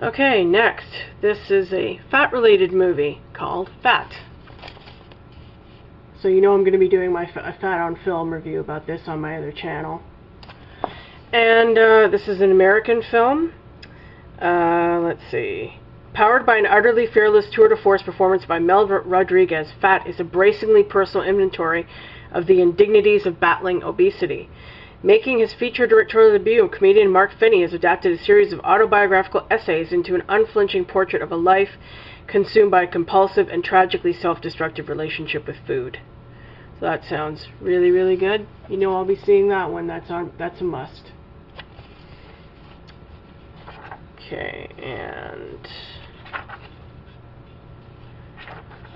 Okay, next. This is a fat-related movie called Fat. So you know I'm going to be doing my Fat on Film review about this on my other channel. And this is an American film. Let's see. Powered by an utterly fearless tour de force performance by Mel Rodriguez, Fat is a bracingly personal inventory of the indignities of battling obesity. Making his feature directorial debut, comedian Mark Finney has adapted a series of autobiographical essays into an unflinching portrait of a life consumed by a compulsive and tragically self-destructive relationship with food. So that sounds really, really good. You know I'll be seeing that one. That's a must. Okay, and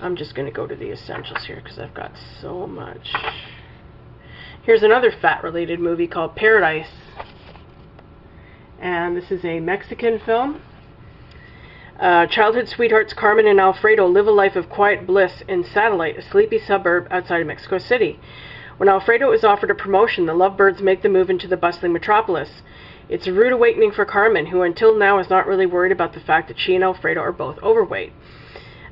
I'm just going to go to the essentials here because I've got so much. Here's another fat-related movie called Paradise. And this is a Mexican film. Childhood sweethearts Carmen and Alfredo live a life of quiet bliss in Satellite, a sleepy suburb outside of Mexico City. When Alfredo is offered a promotion, the lovebirds make the move into the bustling metropolis. It's a rude awakening for Carmen, who until now is not really worried about the fact that she and Alfredo are both overweight.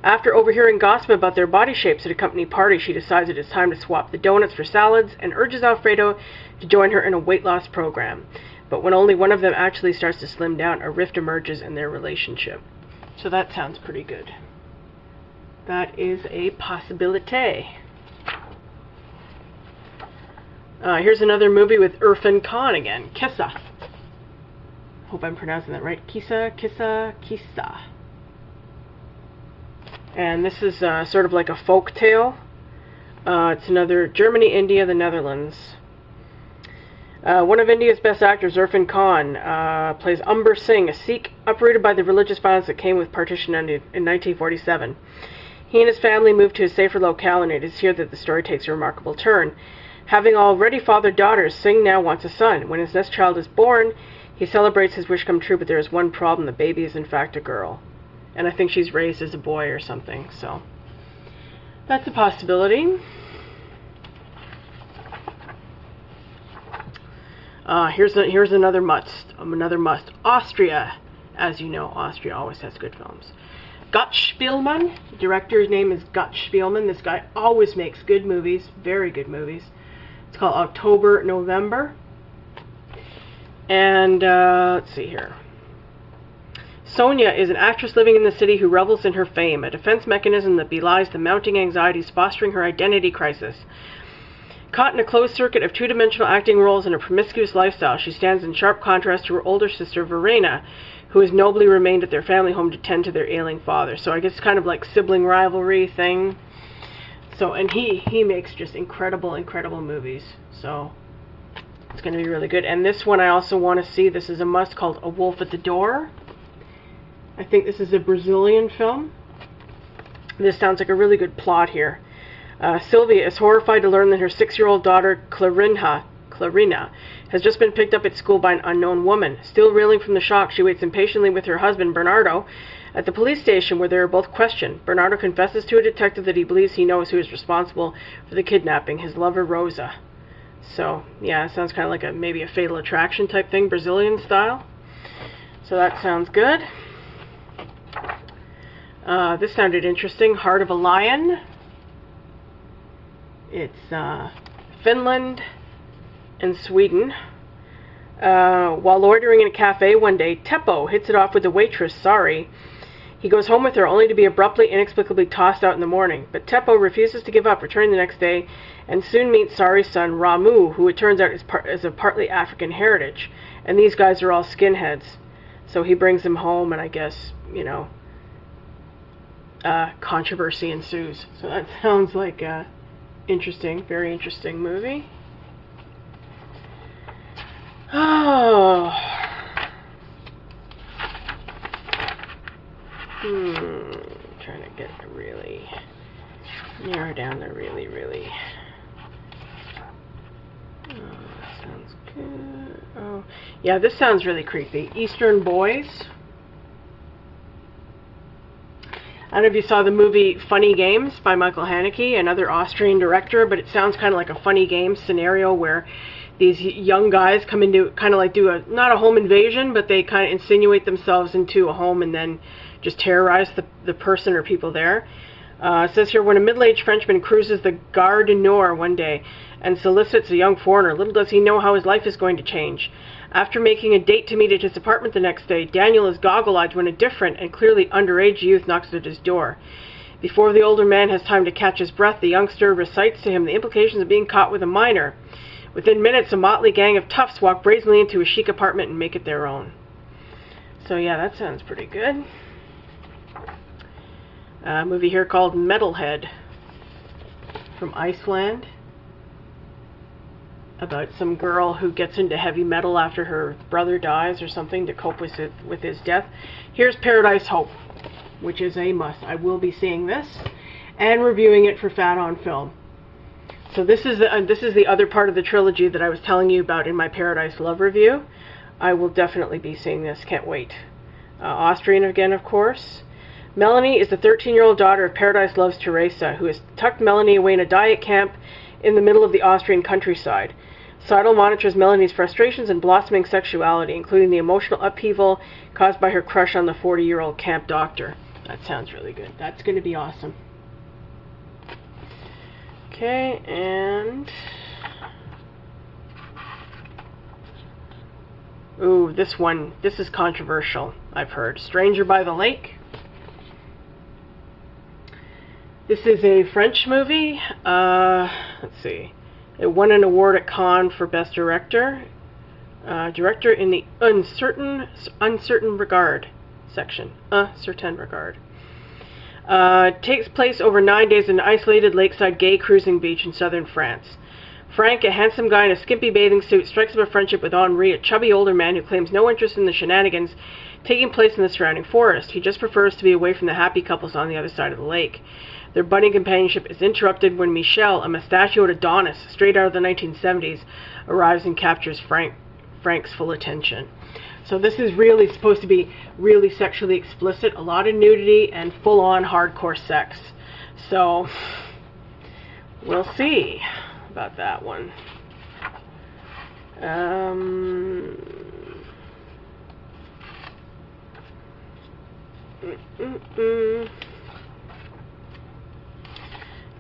After overhearing gossip about their body shapes at a company party, she decides it is time to swap the donuts for salads and urges Alfredo to join her in a weight loss program. But when only one of them actually starts to slim down, a rift emerges in their relationship. So that sounds pretty good. That is a possibility. Here's another movie with Irfan Khan again, Kissa. Hope I'm pronouncing that right. Kissa. And this is sort of like a folk tale. It's another Germany, India, the Netherlands. One of India's best actors, Irfan Khan, plays Umber Singh, a Sikh uprooted by the religious violence that came with partition in 1947. He and his family moved to a safer locale, and it is here that the story takes a remarkable turn. Having already fathered daughters, Singh now wants a son. When his next child is born, he celebrates his wish come true, but there is one problem. The baby is in fact a girl. And I think she's raised as a boy or something, so that's a possibility. Here's another must. Austria. As you know, Austria always has good films. Gott Spielmann. The director's name is Gott Spielmann. This guy always makes good movies, very good movies. It's called October, November. And let's see here. Sonya is an actress living in the city who revels in her fame, a defense mechanism that belies the mounting anxieties fostering her identity crisis. Caught in a closed circuit of two-dimensional acting roles and a promiscuous lifestyle, she stands in sharp contrast to her older sister, Verena, who has nobly remained at their family home to tend to their ailing father. So I guess it's kind of like sibling rivalry thing. So, and he makes just incredible, incredible movies. So it's going to be really good. And this one I also want to see. This is a must, called A Wolf at the Door. I think this is a Brazilian film. This sounds like a really good plot here. Sylvia is horrified to learn that her 6-year-old daughter, Clarina, has just been picked up at school by an unknown woman. Still reeling from the shock, she waits impatiently with her husband, Bernardo, at the police station where they are both questioned. Bernardo confesses to a detective that he believes he knows who is responsible for the kidnapping, his lover, Rosa. So, yeah, it sounds kind of like maybe a Fatal Attraction type thing, Brazilian style. So that sounds good. This sounded interesting. Heart of a Lion. It's Finland and Sweden. While loitering in a cafe one day, Teppo hits it off with the waitress, Sari. He goes home with her only to be abruptly, inexplicably tossed out in the morning. But Teppo refuses to give up, returning the next day, and soon meets Sari's son, Ramu, who it turns out is of partly African heritage. And these guys are all skinheads. So he brings them home, and I guess, you know, controversy ensues. So that sounds like a interesting, very interesting movie. Oh. Trying to get really narrow down the really. Oh, that sounds good. Oh, yeah, this sounds really creepy. Eastern Boys. I don't know if you saw the movie Funny Games by Michael Haneke, another Austrian director, but it sounds kind of like a funny game scenario where these young guys come into kind of like do a, not a home invasion, but they kind of insinuate themselves into a home and then just terrorize the person or people there. It says here, when a middle-aged Frenchman cruises the Gare du Nord one day and solicits a young foreigner, little does he know how his life is going to change. After making a date to meet at his apartment the next day, Daniel is goggle-eyed when a different and clearly underage youth knocks at his door. Before the older man has time to catch his breath, the youngster recites to him the implications of being caught with a minor. Within minutes, a motley gang of toughs walk brazenly into a chic apartment and make it their own. So yeah, that sounds pretty good. A movie here called Metalhead from Iceland, about some girl who gets into heavy metal after her brother dies or something to cope with his death. Here's Paradise Hope, which is a must. I will be seeing this and reviewing it for Fat on Film. So this is the other part of the trilogy that I was telling you about in my Paradise Love review. I will definitely be seeing this. Can't wait. Austrian again, of course. Melanie is the 13-year-old daughter of Paradise Love's Teresa, who has tucked Melanie away in a diet camp in the middle of the Austrian countryside. Seidel monitors Melanie's frustrations and blossoming sexuality, including the emotional upheaval caused by her crush on the 40-year-old camp doctor. That sounds really good. That's going to be awesome. Okay, and... ooh, this one. This is controversial, I've heard. Stranger by the Lake. This is a French movie. Let's see. It won an award at Cannes for Best Director. Director in the Uncertain Regard section. Certain Regard. Takes place over 9 days in an isolated lakeside gay cruising beach in southern France. Frank, a handsome guy in a skimpy bathing suit, strikes up a friendship with Henri, a chubby older man who claims no interest in the shenanigans taking place in the surrounding forest. He just prefers to be away from the happy couples on the other side of the lake. Their budding companionship is interrupted when Michel, a mustachioed Adonis straight out of the 1970s, arrives and captures Frank's full attention. So this is really supposed to be really sexually explicit, a lot of nudity and full-on hardcore sex. So we'll see about that one.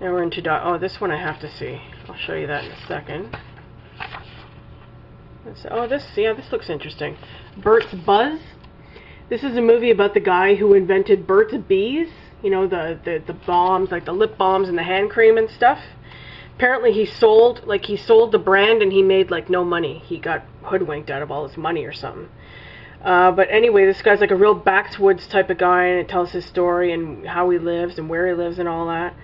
Now we're into oh, this one I have to see. I'll show you that in a second. Oh, this looks interesting. Burt's Buzz. This is a movie about the guy who invented Burt's Bees. You know, the bombs, like the lip balms and the hand cream and stuff. Apparently he sold the brand and he made like no money. He got hoodwinked out of all his money or something. But anyway, this guy's like a real backwoods type of guy, and it tells his story and how he lives and where he lives and all that.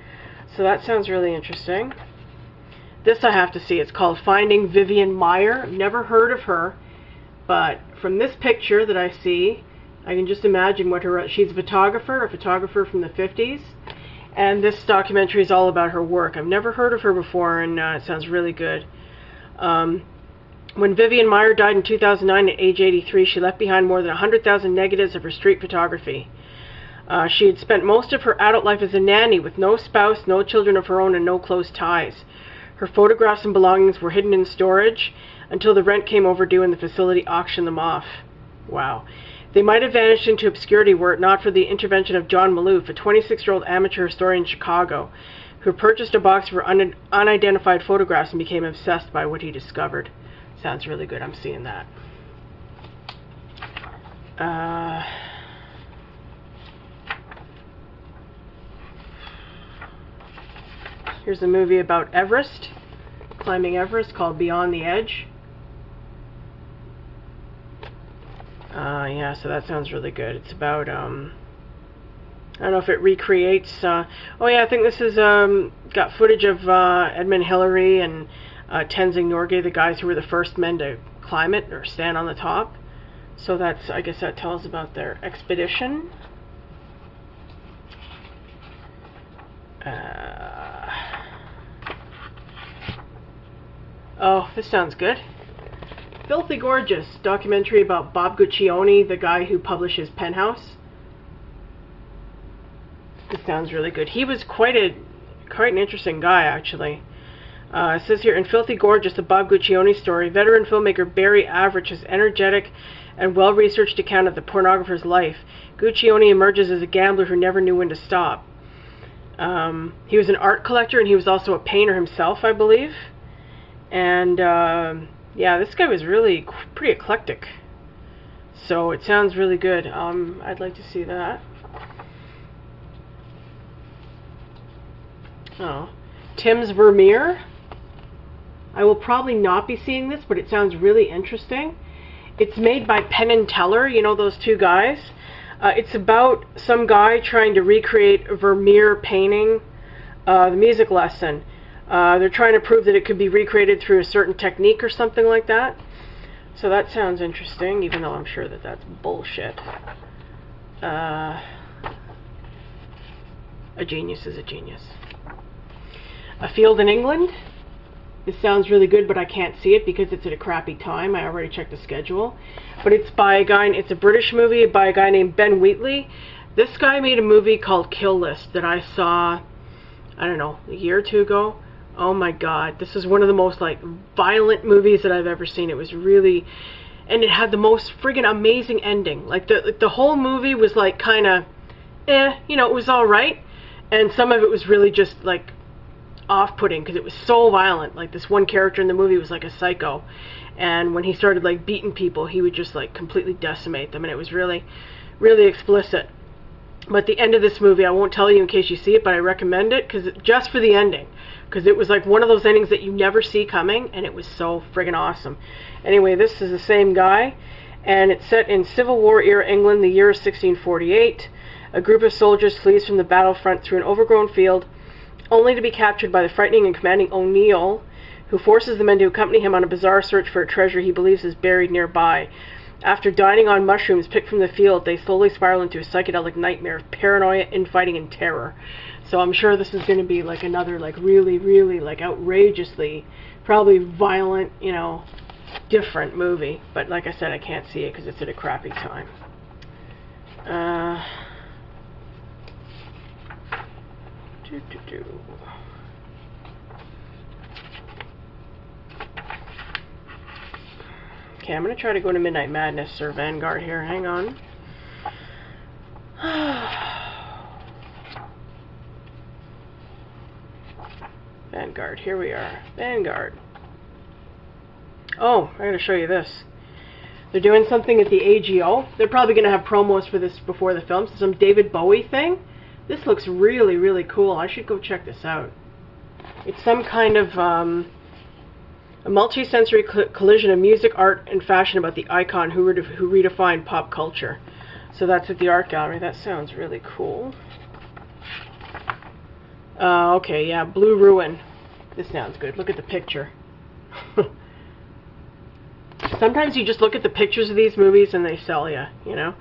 So that sounds really interesting. This I have to see. It's called Finding Vivian Maier. I've never heard of her, but from this picture that I see, I can just imagine what she's a photographer from the 50s, and this documentary is all about her work. I've never heard of her before, and it sounds really good. When Vivian Maier died in 2009 at age 83, she left behind more than 100,000 negatives of her street photography. She had spent most of her adult life as a nanny with no spouse, no children of her own, and no close ties. Her photographs and belongings were hidden in storage until the rent came overdue and the facility auctioned them off. Wow. They might have vanished into obscurity were it not for the intervention of John Maloof, a 26-year-old amateur historian in Chicago, who purchased a box of her unidentified photographs and became obsessed by what he discovered. Sounds really good. I'm seeing that. Here's a movie about Everest, climbing Everest, called Beyond the Edge. Yeah, so that sounds really good. It's about, I don't know if it recreates, oh yeah, I think this is, got footage of Edmund Hillary and Tenzing Norgay, the guys who were the first men to climb it, or stand on the top. So that's, I guess that tells about their expedition. Oh, this sounds good. Filthy Gorgeous, documentary about Bob Guccione, the guy who publishes Penthouse. This sounds really good. He was quite an interesting guy, actually. It says here, in Filthy Gorgeous, the Bob Guccione story, veteran filmmaker Barry Average his energetic and well-researched account of the pornographer's life. Guccione emerges as a gambler who never knew when to stop. He was an art collector, and he was also a painter himself, I believe. And, yeah, this guy was really pretty eclectic. So it sounds really good. I'd like to see that. Oh. Tim's Vermeer. I will probably not be seeing this, but it sounds really interesting. It's made by Penn and Teller, you know, those two guys. It's about some guy trying to recreate a Vermeer painting, the music lesson. They're trying to prove that it could be recreated through a certain technique or something like that. So that sounds interesting, even though I'm sure that that's bullshit. A genius is a genius. A Field in England. This sounds really good, but I can't see it because it's at a crappy time. I already checked the schedule. But it's by a guy, it's a British movie by a guy named Ben Wheatley. This guy made a movie called Kill List that I saw, I don't know, a year or two ago. Oh my god, this is one of the most, like, violent movies that I've ever seen. It was really, and it had the most friggin' amazing ending. Like, the whole movie was, like, kind of, you know, it was alright. And some of it was really just, like, off-putting because it was so violent. Like, this one character in the movie was like a psycho, and when he started like beating people, he would just like completely decimate them, and it was really, really explicit. But the end of this movie, I won't tell you in case you see it, but I recommend it because just for the ending, because it was like one of those endings that you never see coming, and it was so friggin' awesome. Anyway, this is the same guy, and it's set in Civil War era England, the year 1648. A group of soldiers flees from the battlefront through an overgrown field, only to be captured by the frightening and commanding O'Neill, who forces the men to accompany him on a bizarre search for a treasure he believes is buried nearby. After dining on mushrooms picked from the field, they slowly spiral into a psychedelic nightmare of paranoia, infighting, and terror. So I'm sure this is going to be like another like really, really like outrageously, probably violent, you know, different movie. But like I said, I can't see it because it's at a crappy time. Okay, I'm going to try to go to Midnight Madness or Vanguard here. Hang on. Vanguard, here we are. Vanguard. Oh, I gotta show you this. They're doing something at the AGO. They're probably going to have promos for this before the film. Some David Bowie thing. This looks really, really cool. I should go check this out. It's some kind of a multi-sensory collision of music, art, and fashion about the icon who redefined pop culture. So that's at the art gallery. That sounds really cool. Okay, yeah, Blue Ruin. This sounds good. Look at the picture. Sometimes you just look at the pictures of these movies and they sell you, you know.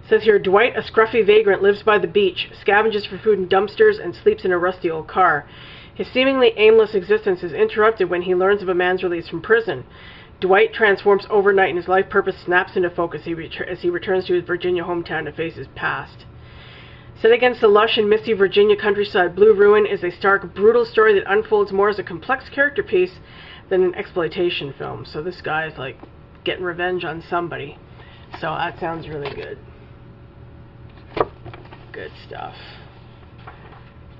It says here, Dwight, a scruffy vagrant, lives by the beach, scavenges for food in dumpsters, and sleeps in a rusty old car. His seemingly aimless existence is interrupted when he learns of a man's release from prison. Dwight transforms overnight and his life purpose snaps into focus as he returns to his Virginia hometown to face his past. Set against the lush and misty Virginia countryside, Blue Ruin is a stark, brutal story that unfolds more as a complex character piece than an exploitation film. So this guy is like getting revenge on somebody. So that sounds really good. Good stuff.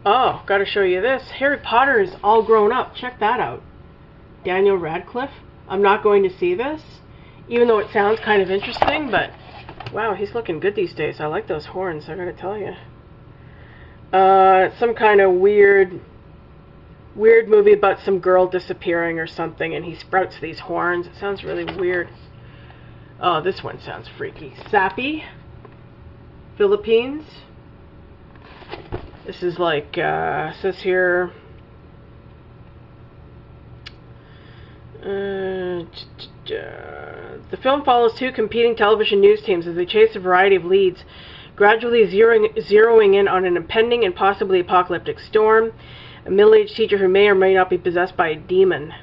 Oh, gotta show you this. Harry Potter is all grown up. Check that out. Daniel Radcliffe. I'm not going to see this, even though it sounds kind of interesting, but wow, he's looking good these days. I like those horns, I gotta tell you. Some kind of weird movie about some girl disappearing or something, and he sprouts these horns. It sounds really weird. Oh, this one sounds freaky. Sappy, Philippines. This is like, says here, the film follows two competing television news teams as they chase a variety of leads, gradually zeroing in on an impending and possibly apocalyptic storm, a middle-aged teacher who may or may not be possessed by a demon.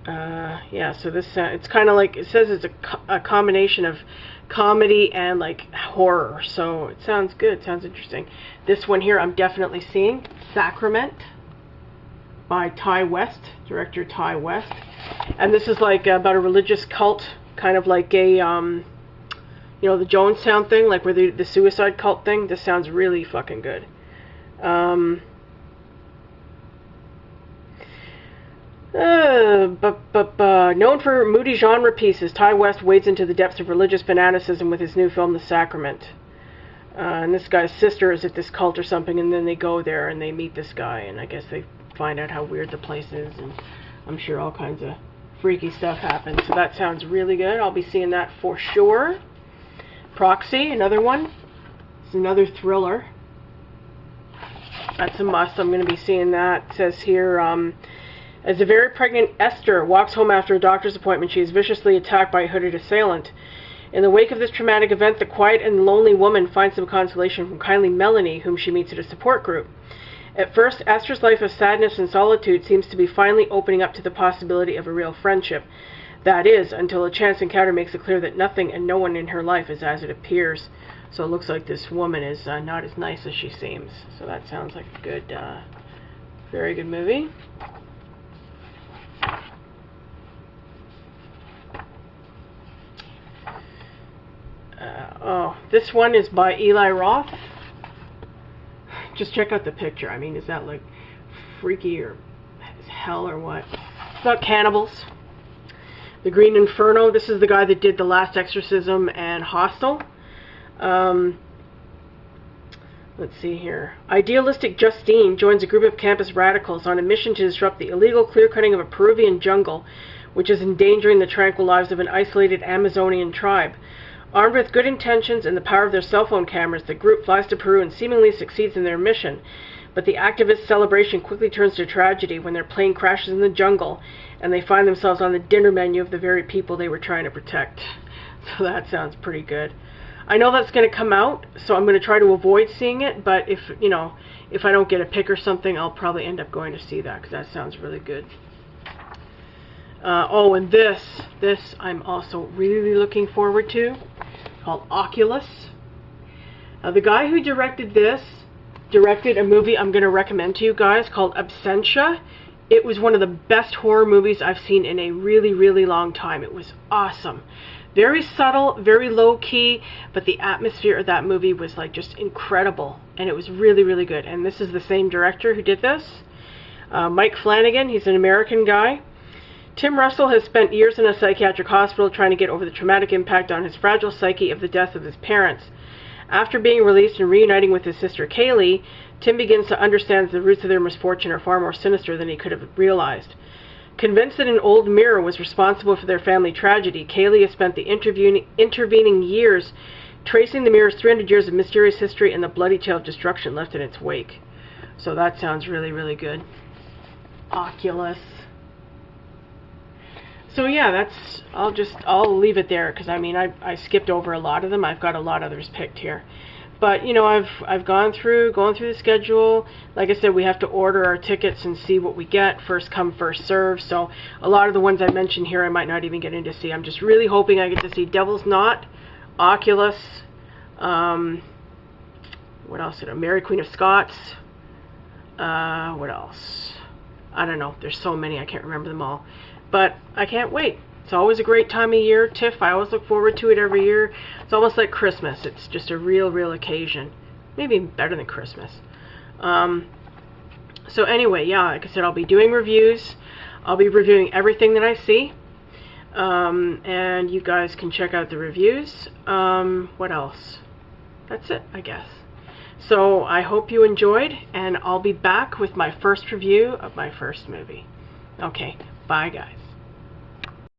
Yeah, so this, it's kind of like, it says it's a combination of comedy and like horror, so it sounds good, sounds interesting. This one here I'm definitely seeing. Sacrament. by Ty West, director Ty West. And this is like about a religious cult, kind of like a, you know, the Jonestown thing, like where the suicide cult thing. This sounds really fucking good. Known for moody genre pieces, Ty West wades into the depths of religious fanaticism with his new film, The Sacrament. And this guy's sister is at this cult or something, and then they go there and they meet this guy, and I guess they find out how weird the place is, and I'm sure all kinds of freaky stuff happens. So that sounds really good. I'll be seeing that for sure. Proxy, another one. It's another thriller. That's a must. I'm going to be seeing that. It says here, as a very pregnant Esther walks home after a doctor's appointment, she is viciously attacked by a hooded assailant. In the wake of this traumatic event, the quiet and lonely woman finds some consolation from kindly Melanie, whom she meets at a support group. At first, Esther's life of sadness and solitude seems to be finally opening up to the possibility of a real friendship. That is, until a chance encounter makes it clear that nothing and no one in her life is as it appears. So it looks like this woman is not as nice as she seems. So that sounds like a good, very good movie. Oh, this one is by Eli Roth. Just check out the picture. I mean, is that like freaky or hell or what? It's about cannibals. The Green Inferno. This is the guy that did The Last Exorcism and Hostel. Let's see here. Idealistic Justine joins a group of campus radicals on a mission to disrupt the illegal clear-cutting of a Peruvian jungle, which is endangering the tranquil lives of an isolated Amazonian tribe. Armed with good intentions and the power of their cell phone cameras, the group flies to Peru and seemingly succeeds in their mission. But the activists' celebration quickly turns to tragedy when their plane crashes in the jungle and they find themselves on the dinner menu of the very people they were trying to protect. So that sounds pretty good. I know that's going to come out, so I'm going to try to avoid seeing it, but if, you know, if I don't get a pick or something, I'll probably end up going to see that, because that sounds really good. Oh, and this I'm also really looking forward to, called Oculus. The guy who directed this directed a movie I'm going to recommend to you guys called Absentia. It was one of the best horror movies I've seen in a really, really long time. It was awesome. Very subtle, very low-key, but the atmosphere of that movie was like just incredible, and it was really, really good. And this is the same director who did this. Mike Flanagan, he's an American guy. Tim Russell has spent years in a psychiatric hospital trying to get over the traumatic impact on his fragile psyche of the death of his parents. After being released and reuniting with his sister Kaylee, Tim begins to understand that the roots of their misfortune are far more sinister than he could have realized. Convinced that an old mirror was responsible for their family tragedy, Kaylee has spent the intervening years tracing the mirror's 300 years of mysterious history and the bloody tale of destruction left in its wake. So that sounds really, really good. Oculus. So yeah, I'll leave it there, because I mean, I skipped over a lot of them. I've got a lot of others picked here. But, you know, I've gone through the schedule. Like I said, we have to order our tickets and see what we get. First come, first serve. So a lot of the ones I mentioned here I might not even get in to see. I'm just really hoping I get to see Devil's Knot, Oculus, what else did I? Mary Queen of Scots. What else? I don't know. There's so many, I can't remember them all. But I can't wait. It's always a great time of year. TIFF, I always look forward to it every year. It's almost like Christmas. It's just a real, real occasion. Maybe even better than Christmas. So anyway, yeah, like I said, I'll be doing reviews. I'll be reviewing everything that I see. And you guys can check out the reviews. What else? That's it, I guess. So I hope you enjoyed, and I'll be back with my first review of my first movie. Okay, bye guys.